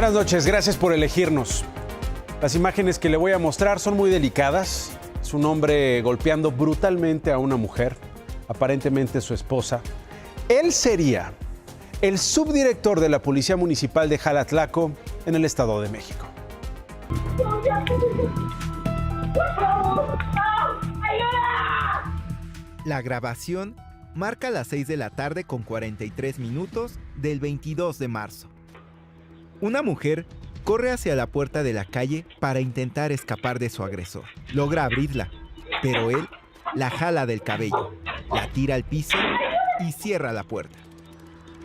Buenas noches, gracias por elegirnos. Las imágenes que le voy a mostrar son muy delicadas. Es un hombre golpeando brutalmente a una mujer, aparentemente su esposa. Él sería el subdirector de la Policía Municipal de Jalatlaco en el Estado de México. La grabación marca las 6 de la tarde con 43 minutos del 22 de marzo. Una mujer corre hacia la puerta de la calle para intentar escapar de su agresor. Logra abrirla, pero él la jala del cabello, la tira al piso y cierra la puerta.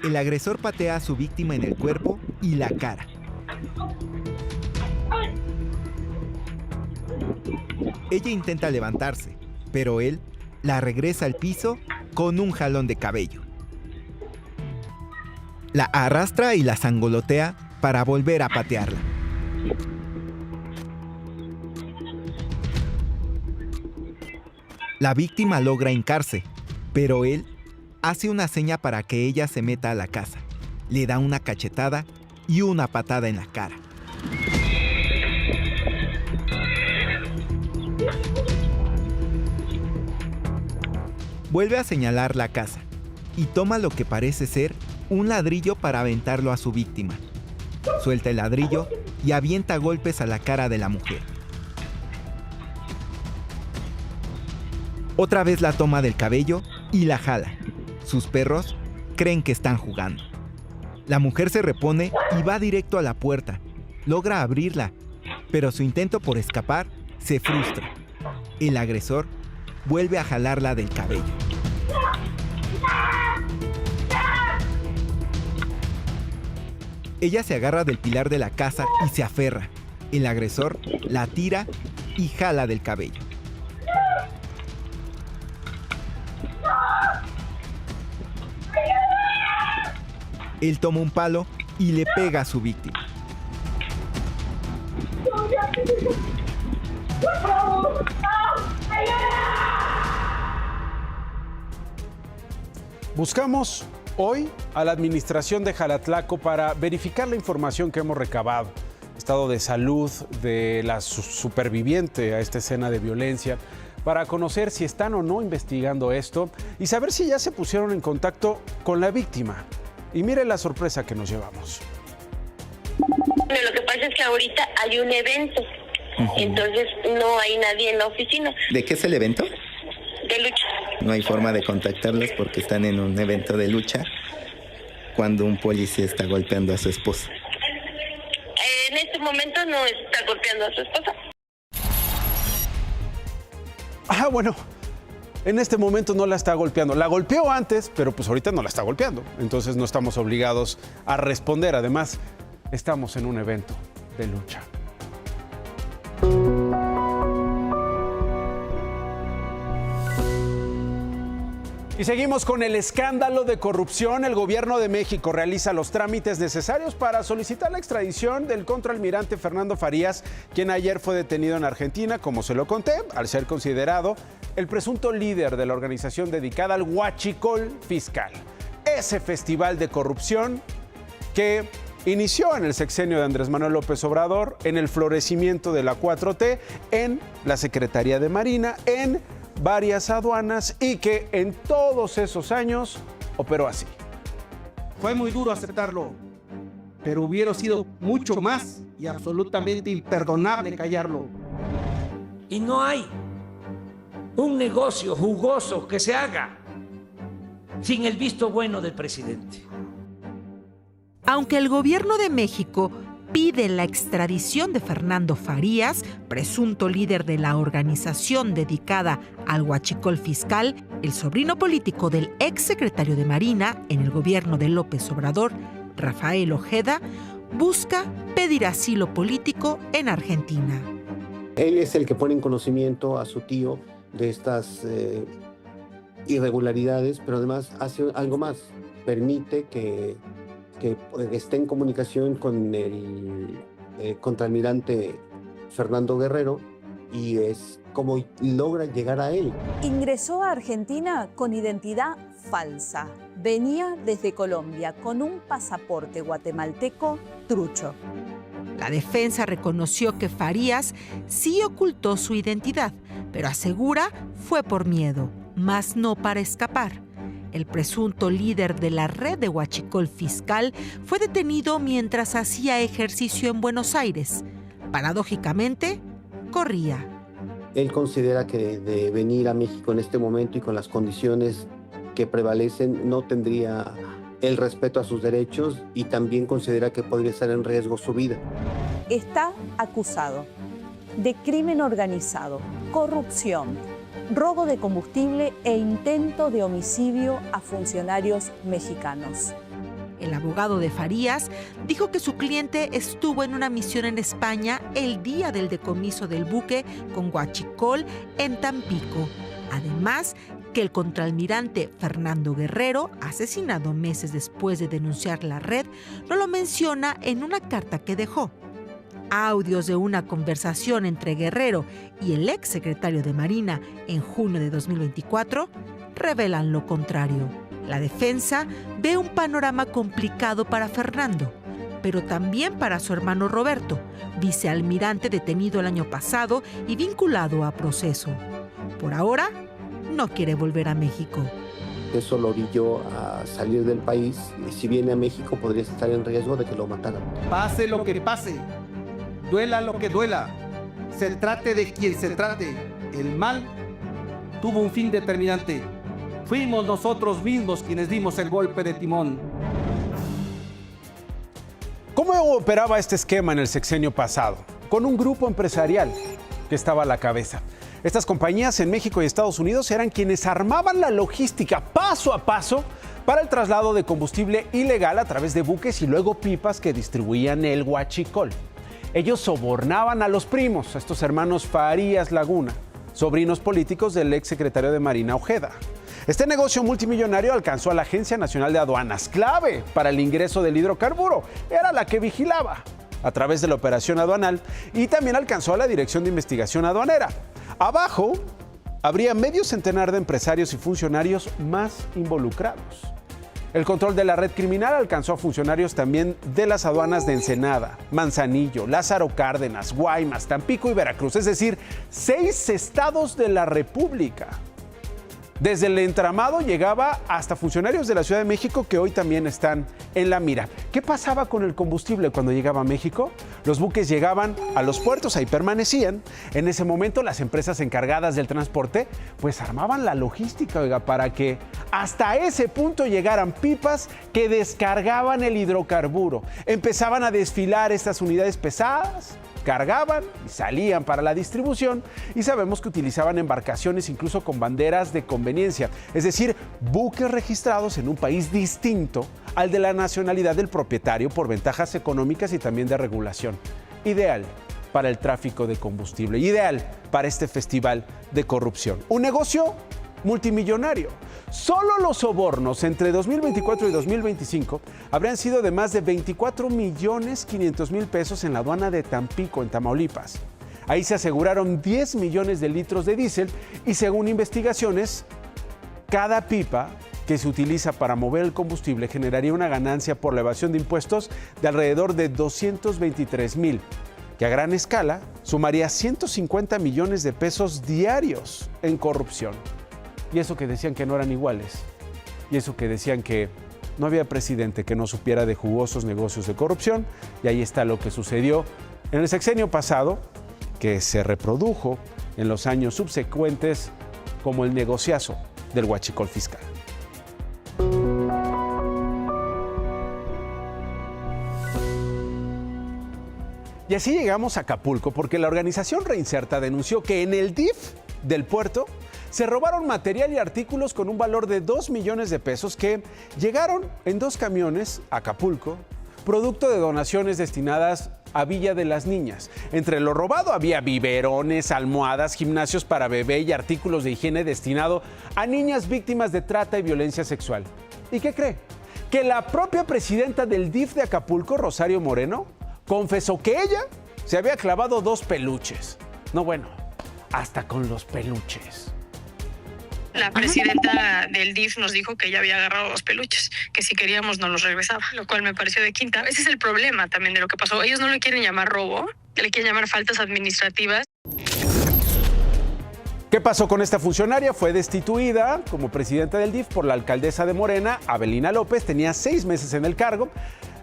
El agresor patea a su víctima en el cuerpo y la cara. Ella intenta levantarse, pero él la regresa al piso con un jalón de cabello. La arrastra y la zangolotea para volver a patearla. La víctima logra hincarse, pero él hace una seña para que ella se meta a la casa. Le da una cachetada y una patada en la cara. Vuelve a señalar la casa y toma lo que parece ser un ladrillo para aventarlo a su víctima. Suelta el ladrillo y avienta golpes a la cara de la mujer. Otra vez la toma del cabello y la jala. Sus perros creen que están jugando. La mujer se repone y va directo a la puerta. Logra abrirla, pero su intento por escapar se frustra. El agresor vuelve a jalarla del cabello. Ella se agarra del pilar de la casa y se aferra. El agresor la tira y jala del cabello. Él toma un palo y le pega a su víctima. Buscamos hoy a la administración de Jalatlaco para verificar la información que hemos recabado. Estado de salud de la superviviente a esta escena de violencia, para conocer si están o no investigando esto y saber si ya se pusieron en contacto con la víctima. Y mire la sorpresa que nos llevamos. Lo que pasa es que ahorita hay un evento, entonces no hay nadie en la oficina. ¿De qué es el evento? De lucha. No hay forma de contactarlos porque están en un evento de lucha cuando un policía está golpeando a su esposa. En este momento no está golpeando a su esposa. Bueno, en este momento no la está golpeando. La golpeó antes, pero pues ahorita no la está golpeando. Entonces no estamos obligados a responder. Además, estamos en un evento de lucha. Y seguimos con el escándalo de corrupción. El gobierno de México realiza los trámites necesarios para solicitar la extradición del contraalmirante Fernando Farías, quien ayer fue detenido en Argentina, como se lo conté, al ser considerado el presunto líder de la organización dedicada al huachicol fiscal. Ese festival de corrupción que inició en el sexenio de Andrés Manuel López Obrador, en el florecimiento de la 4T, en la Secretaría de Marina, en varias aduanas y que en todos esos años operó así. Fue muy duro aceptarlo, pero hubiera sido mucho más y absolutamente imperdonable callarlo. Y no hay un negocio jugoso que se haga sin el visto bueno del presidente. Aunque el gobierno de México pide la extradición de Fernando Farías, presunto líder de la organización dedicada al huachicol fiscal, el sobrino político del exsecretario de Marina en el gobierno de López Obrador, Rafael Ojeda, busca pedir asilo político en Argentina. Él es el que pone en conocimiento a su tío de estas irregularidades, pero además hace algo más, permite que esté en comunicación con el contraalmirante Fernando Guerrero y es como logra llegar a él. Ingresó a Argentina con identidad falsa. venía desde Colombia con un pasaporte guatemalteco trucho. La defensa reconoció que Farías sí ocultó su identidad, pero asegura fue por miedo, mas no para escapar. El presunto líder de la red de huachicol fiscal fue detenido mientras hacía ejercicio en Buenos Aires. Paradójicamente, corría. Él considera que de venir a México en este momento y con las condiciones que prevalecen no tendría el respeto a sus derechos y también considera que podría estar en riesgo su vida. Está acusado de crimen organizado, corrupción, robo de combustible e intento de homicidio a funcionarios mexicanos. El abogado de Farías dijo que su cliente estuvo en una misión en España el día del decomiso del buque con huachicol en Tampico. Además, que el contraalmirante Fernando Guerrero, asesinado meses después de denunciar la red, no lo menciona en una carta que dejó. Audios de una conversación entre Guerrero y el exsecretario de Marina en junio de 2024 revelan lo contrario. La defensa ve un panorama complicado para Fernando, pero también para su hermano Roberto, vicealmirante detenido el año pasado y vinculado a proceso. Por ahora, no quiere volver a México. Eso lo orilló a salir del país y si viene a México podría estar en riesgo de que lo mataran. Pase lo que pase, duela lo que duela, se trate de quien se trate, el mal tuvo un fin determinante. Fuimos nosotros mismos quienes dimos el golpe de timón. ¿Cómo operaba este esquema en el sexenio pasado? Con un grupo empresarial que estaba a la cabeza. Estas compañías en México y Estados Unidos eran quienes armaban la logística paso a paso para el traslado de combustible ilegal a través de buques y luego pipas que distribuían el huachicol. Ellos sobornaban a los primos, a estos hermanos Farías Laguna, sobrinos políticos del exsecretario de Marina Ojeda. Este negocio multimillonario alcanzó a la Agencia Nacional de Aduanas, clave para el ingreso del hidrocarburo. Era la que vigilaba a través de la operación aduanal y también alcanzó a la Dirección de Investigación Aduanera. Abajo habría medio centenar de empresarios y funcionarios más involucrados. El control de la red criminal alcanzó a funcionarios también de las aduanas de Ensenada, Manzanillo, Lázaro Cárdenas, Guaymas, Tampico y Veracruz, es decir, 6 estados de la República. Desde el entramado llegaba hasta funcionarios de la Ciudad de México que hoy también están en la mira. ¿Qué pasaba con el combustible cuando llegaba a México? Los buques llegaban a los puertos, ahí permanecían. En ese momento las empresas encargadas del transporte pues armaban la logística, para que hasta ese punto llegaran pipas que descargaban el hidrocarburo. Empezaban a desfilar estas unidades pesadas, cargaban y salían para la distribución y sabemos que utilizaban embarcaciones incluso con banderas de conveniencia, es decir, buques registrados en un país distinto al de la nacionalidad del propietario por ventajas económicas y también de regulación. Ideal para el tráfico de combustible, ideal para este festival de corrupción. Un negocio multimillonario. Solo los sobornos entre 2024 y 2025 habrían sido de más de 24.500.000 pesos en la aduana de Tampico, en Tamaulipas. Ahí se aseguraron 10 millones de litros de diésel y según investigaciones, cada pipa que se utiliza para mover el combustible generaría una ganancia por la evasión de impuestos de alrededor de 223,000, que a gran escala sumaría 150 millones de pesos diarios en corrupción. Y eso que decían que no eran iguales, y eso que decían que no había presidente que no supiera de jugosos negocios de corrupción, y ahí está lo que sucedió en el sexenio pasado, que se reprodujo en los años subsecuentes como el negociazo del huachicol fiscal. Y así llegamos a Acapulco, porque la organización Reinserta denunció que en el DIF del puerto se robaron material y artículos con un valor de 2 millones de pesos que llegaron en 2 camiones a Acapulco, producto de donaciones destinadas a Villa de las Niñas. Entre lo robado había biberones, almohadas, gimnasios para bebé y artículos de higiene destinado a niñas víctimas de trata y violencia sexual. ¿Y qué cree? Que la propia presidenta del DIF de Acapulco, Rosario Moreno, confesó que ella se había clavado 2 peluches. No, bueno, hasta con los peluches. La presidenta del DIF nos dijo que ya había agarrado los peluches, que si queríamos nos los regresaba, lo cual me pareció de quinta. Ese es el problema también de lo que pasó. Ellos no le quieren llamar robo, le quieren llamar faltas administrativas. ¿Qué pasó con esta funcionaria? Fue destituida como presidenta del DIF por la alcaldesa de Morena, Avelina López. Tenía 6 meses en el cargo,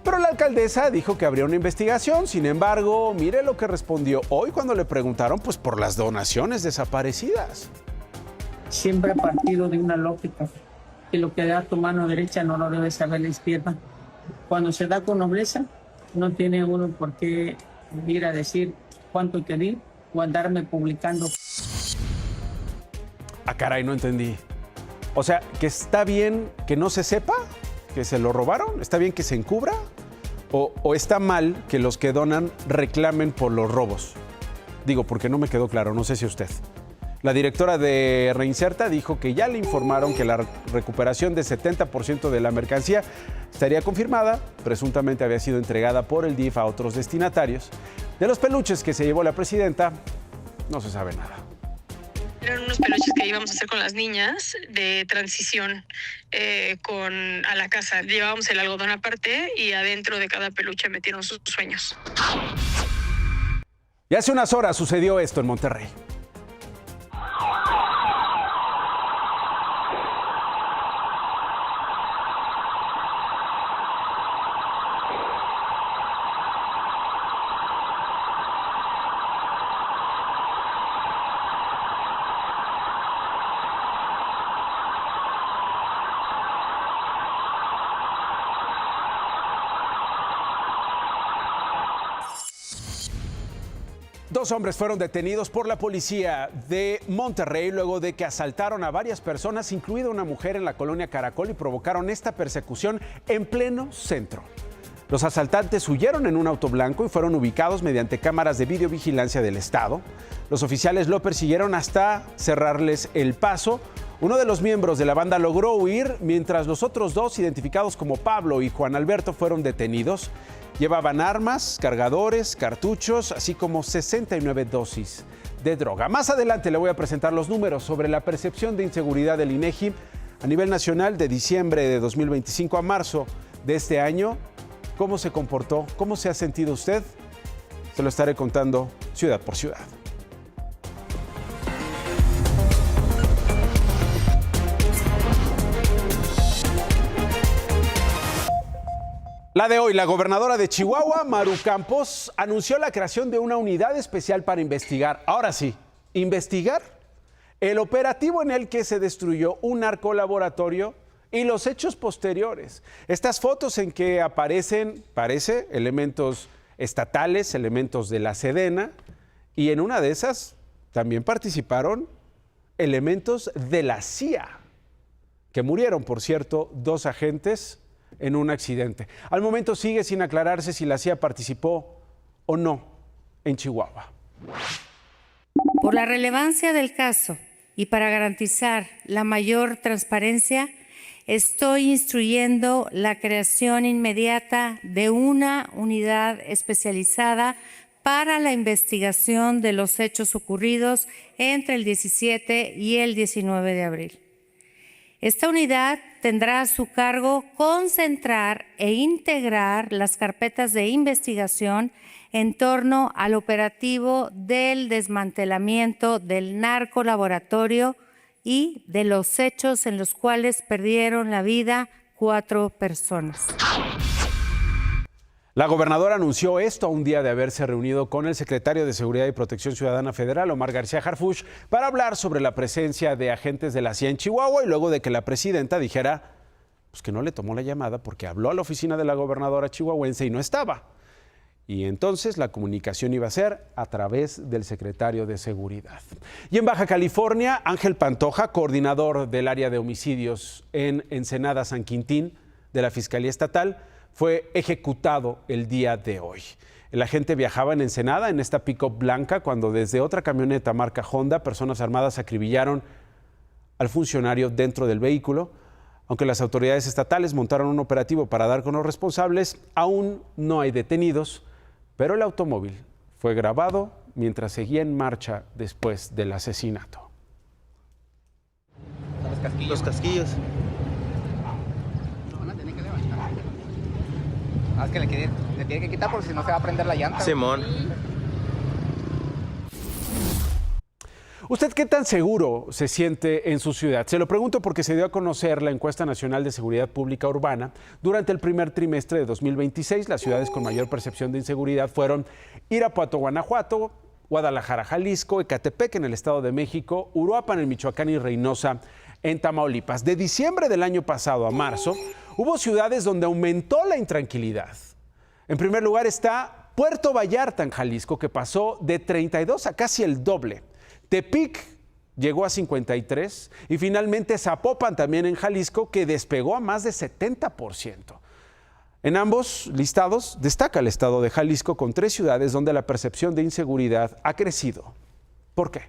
pero la alcaldesa dijo que habría una investigación. Sin embargo, mire lo que respondió hoy cuando le preguntaron pues, por las donaciones desaparecidas. Siempre partido de una lógica, que lo que da tu mano derecha no lo debe saber la izquierda. Cuando se da con nobleza, no tiene uno por qué ir a decir cuánto hay que ir o andarme publicando. Ah, caray, no entendí. O sea, ¿que está bien que no se sepa que se lo robaron? ¿Está bien que se encubra? ¿O está mal que los que donan reclamen por los robos? Digo, porque no me quedó claro, no sé si usted. La directora de Reinserta dijo que ya le informaron que la recuperación de 70% de la mercancía estaría confirmada. Presuntamente había sido entregada por el DIF a otros destinatarios. De los peluches que se llevó la presidenta, no se sabe nada. Eran unos peluches que íbamos a hacer con las niñas de transición a la casa. Llevábamos el algodón aparte y adentro de cada peluche metieron sus sueños. Y hace unas horas sucedió esto en Monterrey. Dos hombres fueron detenidos por la policía de Monterrey luego de que asaltaron a varias personas, incluida una mujer en la colonia Caracol, y provocaron esta persecución en pleno centro. Los asaltantes huyeron en un auto blanco y fueron ubicados mediante cámaras de videovigilancia del estado. Los oficiales lo persiguieron hasta cerrarles el paso. Uno de los miembros de la banda logró huir, mientras los otros dos, identificados como Pablo y Juan Alberto, fueron detenidos. Llevaban armas, cargadores, cartuchos, así como 69 dosis de droga. Más adelante le voy a presentar los números sobre la percepción de inseguridad del INEGI a nivel nacional de diciembre de 2025 a marzo de este año. ¿Cómo se comportó? ¿Cómo se ha sentido usted? Se lo estaré contando ciudad por ciudad. La de hoy, la gobernadora de Chihuahua, Maru Campos, anunció la creación de una unidad especial para investigar, ahora sí, investigar el operativo en el que se destruyó un narcolaboratorio y los hechos posteriores. Estas fotos en que aparecen, elementos estatales, elementos de la Sedena, y en una de esas también participaron elementos de la CIA, que murieron, por cierto, 2 agentes en un accidente. Al momento sigue sin aclararse si la CIA participó o no en Chihuahua. Por la relevancia del caso y para garantizar la mayor transparencia, estoy instruyendo la creación inmediata de una unidad especializada para la investigación de los hechos ocurridos entre el 17 y el 19 de abril. Esta unidad tendrá a su cargo concentrar e integrar las carpetas de investigación en torno al operativo del desmantelamiento del narcolaboratorio y de los hechos en los cuales perdieron la vida 4 personas. La gobernadora anunció esto a un día de haberse reunido con el secretario de Seguridad y Protección Ciudadana Federal, Omar García Harfuch, para hablar sobre la presencia de agentes de la CIA en Chihuahua, y luego de que la presidenta dijera pues, que no le tomó la llamada porque habló a la oficina de la gobernadora chihuahuense y no estaba. Y entonces la comunicación iba a ser a través del secretario de Seguridad. Y en Baja California, Ángel Pantoja, coordinador del área de homicidios en Ensenada San Quintín de la Fiscalía Estatal, fue ejecutado el día de hoy. El agente viajaba en Ensenada en esta pick-up blanca cuando desde otra camioneta marca Honda, personas armadas acribillaron al funcionario dentro del vehículo. Aunque las autoridades estatales montaron un operativo para dar con los responsables, aún no hay detenidos, pero el automóvil fue grabado mientras seguía en marcha después del asesinato. casquillos. Los casquillos. Lo van a tener que levantar. Ah, es que le tiene que quitar porque si no se va a prender la llanta. Simón. ¿Usted qué tan seguro se siente en su ciudad? Se lo pregunto porque se dio a conocer la encuesta nacional de seguridad pública urbana. Durante el primer trimestre de 2026, las ciudades con mayor percepción de inseguridad fueron Irapuato, Guanajuato, Guadalajara, Jalisco, Ecatepec en el Estado de México, Uruapan en Michoacán y Reynosa en Tamaulipas. De diciembre del año pasado a marzo, hubo ciudades donde aumentó la intranquilidad. En primer lugar está Puerto Vallarta en Jalisco, que pasó de 32 a casi el doble. Tepic llegó a 53 y finalmente Zapopan también en Jalisco, que despegó a más de 70%. En ambos listados destaca el estado de Jalisco con 3 ciudades donde la percepción de inseguridad ha crecido. ¿Por qué?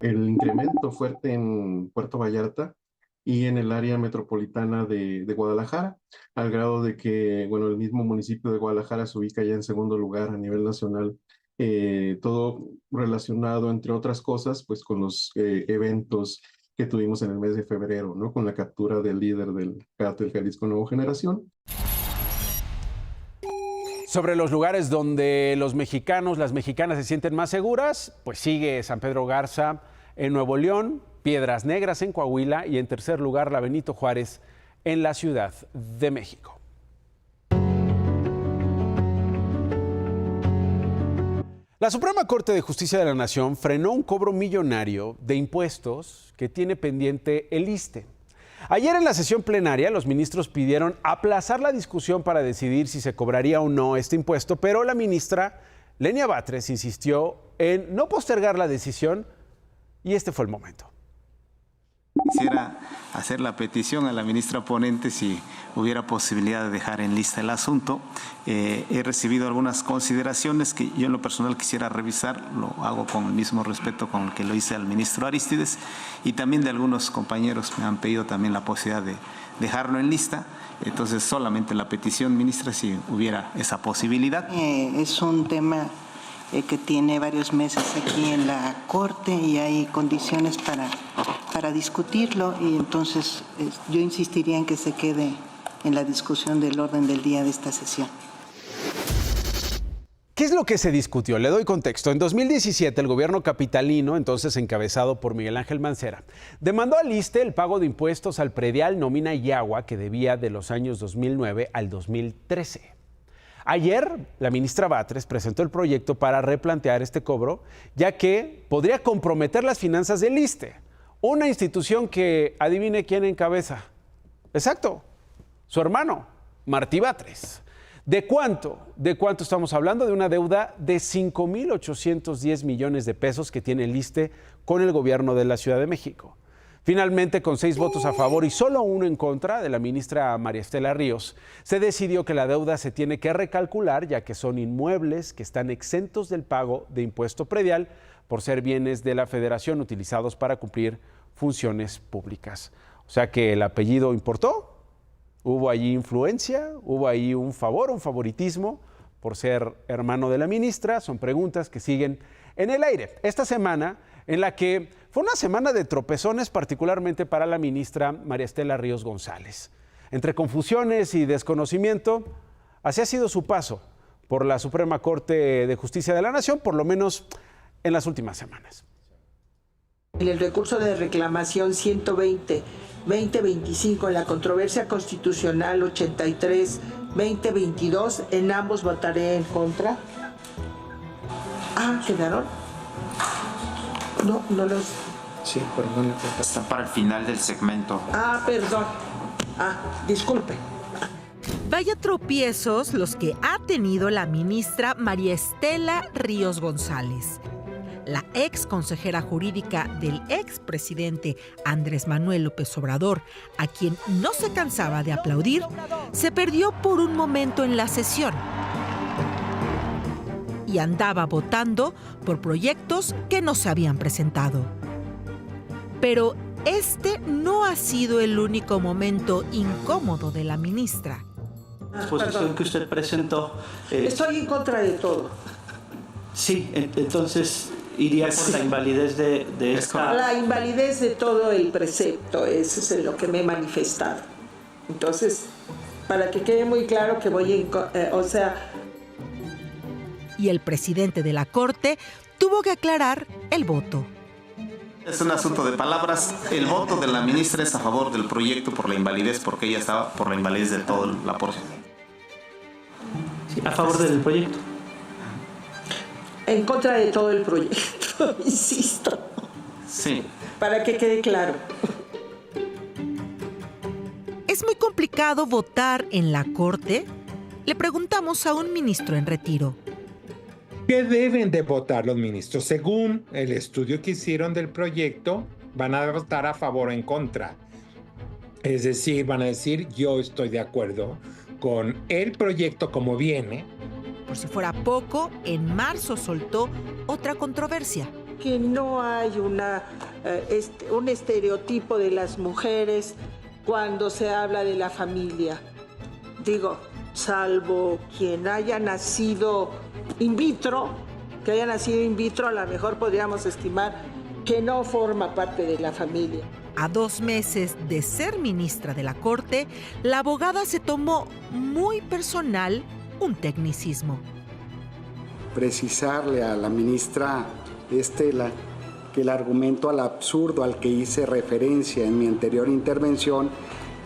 El incremento fuerte en Puerto Vallarta y en el área metropolitana de Guadalajara, al grado de que, bueno, el mismo municipio de Guadalajara se ubica ya en segundo lugar a nivel nacional. Todo relacionado, entre otras cosas, pues con los eventos que tuvimos en el mes de febrero, ¿no? Con la captura del líder del cártel Jalisco Nueva Generación. Sobre los lugares donde los mexicanos, las mexicanas se sienten más seguras, pues sigue San Pedro Garza en Nuevo León, Piedras Negras en Coahuila y en tercer lugar la Benito Juárez en la Ciudad de México. La Suprema Corte de Justicia de la Nación frenó un cobro millonario de impuestos que tiene pendiente el ISSSTE. Ayer en la sesión plenaria, los ministros pidieron aplazar la discusión para decidir si se cobraría o no este impuesto, pero la ministra Lenia Batres insistió en no postergar la decisión y este fue el momento. Quisiera hacer la petición a la ministra ponente si hubiera posibilidad de dejar en lista el asunto. He recibido algunas consideraciones que yo en lo personal quisiera revisar, lo hago con el mismo respeto con el que lo hice al ministro Arístides, y también de algunos compañeros me han pedido también la posibilidad de dejarlo en lista. Entonces solamente la petición, ministra, si hubiera esa posibilidad. Es un tema que tiene varios meses aquí en la Corte y hay condiciones para discutirlo, y entonces yo insistiría en que se quede en la discusión del orden del día de esta sesión. ¿Qué es lo que se discutió? Le doy contexto. En 2017, el gobierno capitalino, entonces encabezado por Miguel Ángel Mancera, demandó al ISSSTE el pago de impuestos al predial, nómina y agua que debía de los años 2009 al 2013. Ayer, la ministra Batres presentó el proyecto para replantear este cobro, ya que podría comprometer las finanzas del ISSSTE, una institución que, adivine quién encabeza. Exacto, su hermano, Martí Batres. ¿De cuánto? ¿De cuánto estamos hablando? De una deuda de 5,810 millones de pesos que tiene el ISSSTE con el gobierno de la Ciudad de México. Finalmente, con 6 votos a favor y solo 1 en contra de la ministra María Estela Ríos, se decidió que la deuda se tiene que recalcular, ya que son inmuebles que están exentos del pago de impuesto predial por ser bienes de la Federación utilizados para cumplir funciones públicas. O sea que el apellido importó, hubo allí influencia, hubo ahí un favor, un favoritismo por ser hermano de la ministra. Son preguntas que siguen en el aire. Esta semana, en la que fue una semana de tropezones, particularmente para la ministra María Estela Ríos González. Entre confusiones y desconocimiento, así ha sido su paso por la Suprema Corte de Justicia de la Nación, por lo menos en las últimas semanas. En el recurso de reclamación 120-2025, en la controversia constitucional 83-2022, en ambos votaré en contra. Ah, ¿quedaron? No los... Sí, pero no le falta. Está para el final del segmento. Ah, perdón. Disculpe. Vaya tropiezos los que ha tenido la ministra María Estela Ríos González. La ex consejera jurídica del expresidente Andrés Manuel López Obrador, a quien no se cansaba de aplaudir, se perdió por un momento en la sesión y andaba votando por proyectos que no se habían presentado. Pero este no ha sido el único momento incómodo de la ministra. La exposición que usted presentó... Estoy en contra de todo. Sí, entonces iría por la invalidez de esta... La invalidez de todo el precepto, eso es en lo que me he manifestado. Entonces, para que quede muy claro que voy Y el presidente de la Corte tuvo que aclarar el voto. Es un asunto de palabras. El voto de la ministra es a favor del proyecto por la invalidez, porque ella estaba por la invalidez de toda la porción. Sí, a favor del proyecto. En contra de todo el proyecto, insisto. Sí. Para que quede claro. ¿Es muy complicado votar en la Corte? Le preguntamos a un ministro en retiro. ¿Qué deben de votar los ministros? Según el estudio que hicieron del proyecto, van a votar a favor o en contra. Es decir, van a decir, yo estoy de acuerdo con el proyecto como viene. Por si fuera poco, en marzo soltó otra controversia. Que no hay un estereotipo de las mujeres cuando se habla de la familia. Digo, salvo quien haya nacido in vitro, a lo mejor podríamos estimar que no forma parte de la familia. A 2 meses de ser ministra de la Corte, la abogada se tomó muy personal un tecnicismo. Precisarle a la ministra que el argumento al absurdo al que hice referencia en mi anterior intervención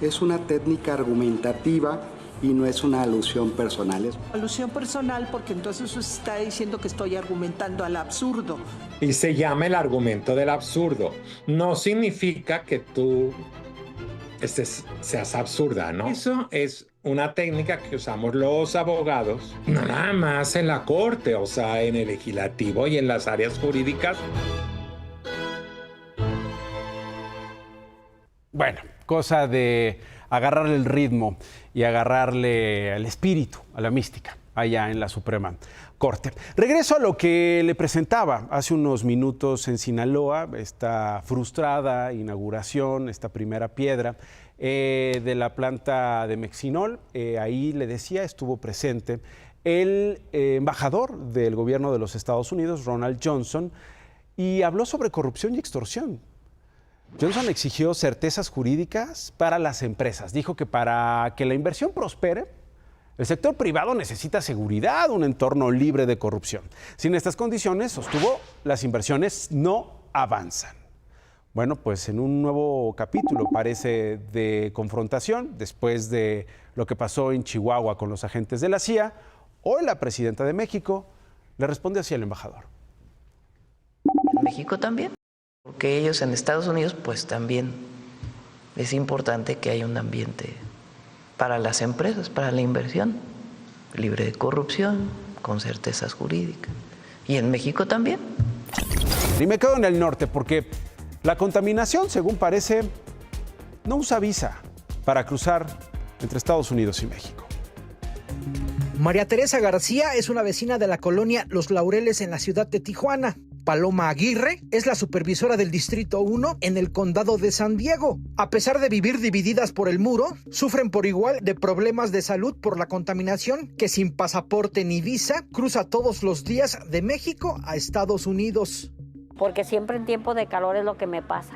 es una técnica argumentativa y no es una alusión personal. Alusión personal porque entonces usted está diciendo que estoy argumentando al absurdo. Y se llama el argumento del absurdo. No significa que tú seas absurda, ¿no? Eso es una técnica que usamos los abogados, no nada más en la Corte, o sea, en el legislativo y en las áreas jurídicas. Bueno, cosa de agarrarle el ritmo y agarrarle el espíritu, a la mística, allá en la Suprema Corte. Regreso a lo que le presentaba hace unos minutos en Sinaloa, esta frustrada inauguración, esta primera piedra de la planta de Mexinol. Ahí le decía, estuvo presente el embajador del gobierno de los Estados Unidos, Ronald Johnson, y habló sobre corrupción y extorsión. Johnson exigió certezas jurídicas para las empresas. Dijo que para que la inversión prospere, el sector privado necesita seguridad, un entorno libre de corrupción. Sin estas condiciones, sostuvo, las inversiones no avanzan. Bueno, pues en un nuevo capítulo parece de confrontación, después de lo que pasó en Chihuahua con los agentes de la CIA, hoy la presidenta de México le responde así al embajador. En México también. Porque ellos en Estados Unidos, pues también es importante que haya un ambiente para las empresas, para la inversión, libre de corrupción, con certezas jurídicas. Y en México también. Y me quedo en el norte porque la contaminación, según parece, no usa visa para cruzar entre Estados Unidos y México. María Teresa García es una vecina de la colonia Los Laureles en la ciudad de Tijuana. Paloma Aguirre es la supervisora del Distrito 1 en el condado de San Diego. A pesar de vivir divididas por el muro, sufren por igual de problemas de salud por la contaminación que sin pasaporte ni visa cruza todos los días de México a Estados Unidos. Porque siempre en tiempo de calor es lo que me pasa.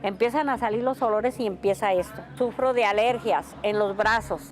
Empiezan a salir los olores y empieza esto. Sufro de alergias en los brazos.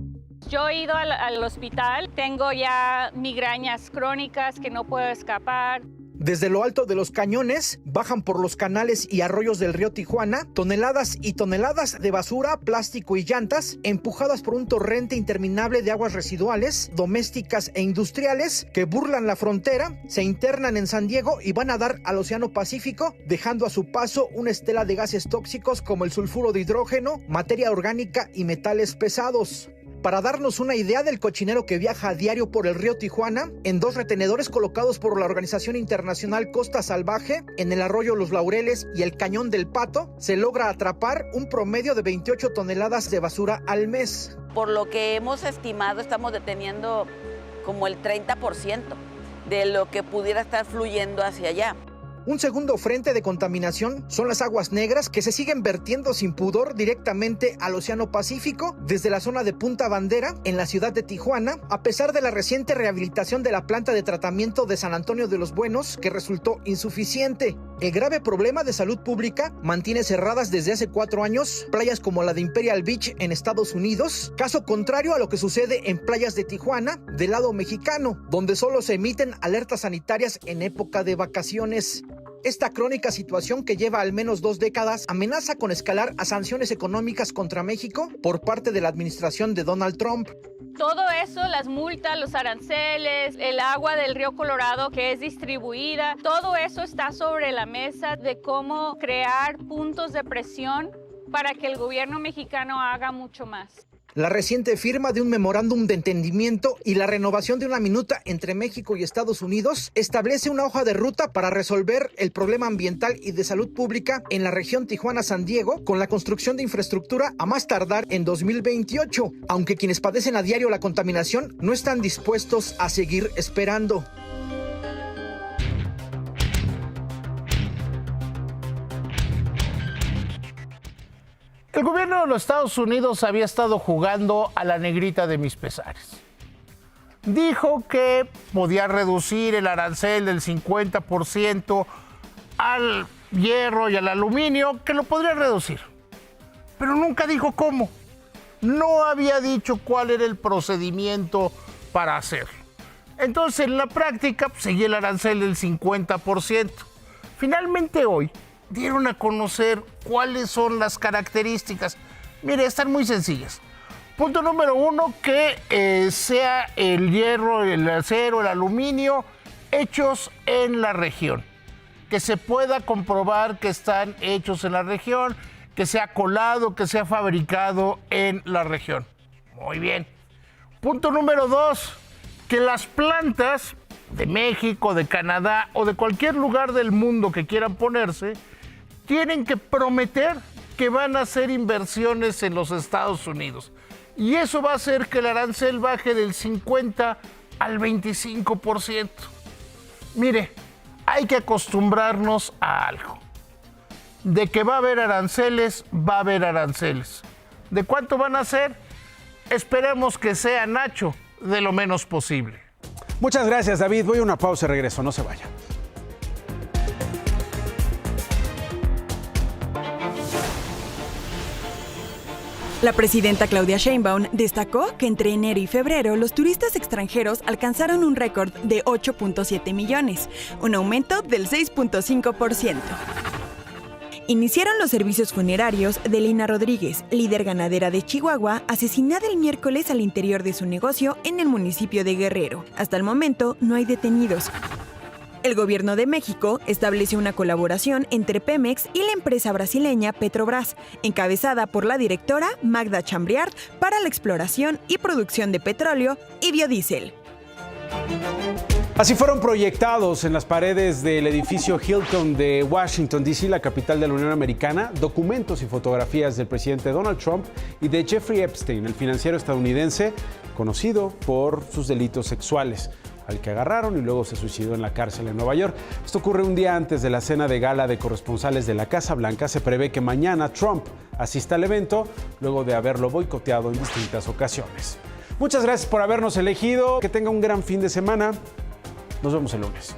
Yo he ido al hospital, tengo ya migrañas crónicas que no puedo escapar. Desde lo alto de los cañones, bajan por los canales y arroyos del río Tijuana toneladas y toneladas de basura, plástico y llantas, empujadas por un torrente interminable de aguas residuales, domésticas e industriales, que burlan la frontera, se internan en San Diego y van a dar al Océano Pacífico, dejando a su paso una estela de gases tóxicos como el sulfuro de hidrógeno, materia orgánica y metales pesados. Para darnos una idea del cochinero que viaja a diario por el río Tijuana, en 2 retenedores colocados por la Organización Internacional Costa Salvaje, en el arroyo Los Laureles y el Cañón del Pato, se logra atrapar un promedio de 28 toneladas de basura al mes. Por lo que hemos estimado, estamos deteniendo como el 30% de lo que pudiera estar fluyendo hacia allá. Un segundo frente de contaminación son las aguas negras que se siguen vertiendo sin pudor directamente al Océano Pacífico desde la zona de Punta Bandera en la ciudad de Tijuana, a pesar de la reciente rehabilitación de la planta de tratamiento de San Antonio de los Buenos, que resultó insuficiente. El grave problema de salud pública mantiene cerradas desde hace 4 años playas como la de Imperial Beach en Estados Unidos, caso contrario a lo que sucede en playas de Tijuana del lado mexicano, donde solo se emiten alertas sanitarias en época de vacaciones. Esta crónica situación, que lleva al menos 2 décadas, amenaza con escalar a sanciones económicas contra México por parte de la administración de Donald Trump. Todo eso, las multas, los aranceles, el agua del río Colorado que es distribuida, todo eso está sobre la mesa de cómo crear puntos de presión para que el gobierno mexicano haga mucho más. La reciente firma de un memorándum de entendimiento y la renovación de una minuta entre México y Estados Unidos establece una hoja de ruta para resolver el problema ambiental y de salud pública en la región Tijuana-San Diego, con la construcción de infraestructura a más tardar en 2028, aunque quienes padecen a diario la contaminación no están dispuestos a seguir esperando. El gobierno de los Estados Unidos había estado jugando a la negrita de mis pesares. Dijo que podía reducir el arancel del 50% al hierro y al aluminio, que lo podría reducir. Pero nunca dijo cómo. No había dicho cuál era el procedimiento para hacerlo. Entonces, en la práctica, seguía el arancel del 50%. Finalmente hoy dieron a conocer cuáles son las características. Mire, están muy sencillas. Punto número 1, que sea el hierro, el acero, el aluminio hechos en la región. Que se pueda comprobar que están hechos en la región, que sea colado, que sea fabricado en la región. Muy bien. Punto número 2, que las plantas de México, de Canadá o de cualquier lugar del mundo que quieran ponerse, tienen que prometer que van a hacer inversiones en los Estados Unidos. Y eso va a hacer que el arancel baje del 50 al 25%. Mire, hay que acostumbrarnos a algo. De que va a haber aranceles, va a haber aranceles. ¿De cuánto van a ser? Esperemos que sea, Nacho, de lo menos posible. Muchas gracias, David. Voy a una pausa y regreso. No se vaya. La presidenta Claudia Sheinbaum destacó que entre enero y febrero los turistas extranjeros alcanzaron un récord de 8.7 millones, un aumento del 6.5%. Iniciaron los servicios funerarios de Lina Rodríguez, líder ganadera de Chihuahua, asesinada el miércoles al interior de su negocio en el municipio de Guerrero. Hasta el momento no hay detenidos. El gobierno de México estableció una colaboración entre Pemex y la empresa brasileña Petrobras, encabezada por la directora Magda Chambriard, para la exploración y producción de petróleo y biodiesel. Así fueron proyectados en las paredes del edificio Hilton de Washington, D.C., la capital de la Unión Americana, documentos y fotografías del presidente Donald Trump y de Jeffrey Epstein, el financiero estadounidense conocido por sus delitos sexuales, al que agarraron y luego se suicidó en la cárcel en Nueva York. Esto ocurre un día antes de la cena de gala de corresponsales de la Casa Blanca. Se prevé que mañana Trump asista al evento, luego de haberlo boicoteado en distintas ocasiones. Muchas gracias por habernos elegido. Que tenga un gran fin de semana. Nos vemos el lunes.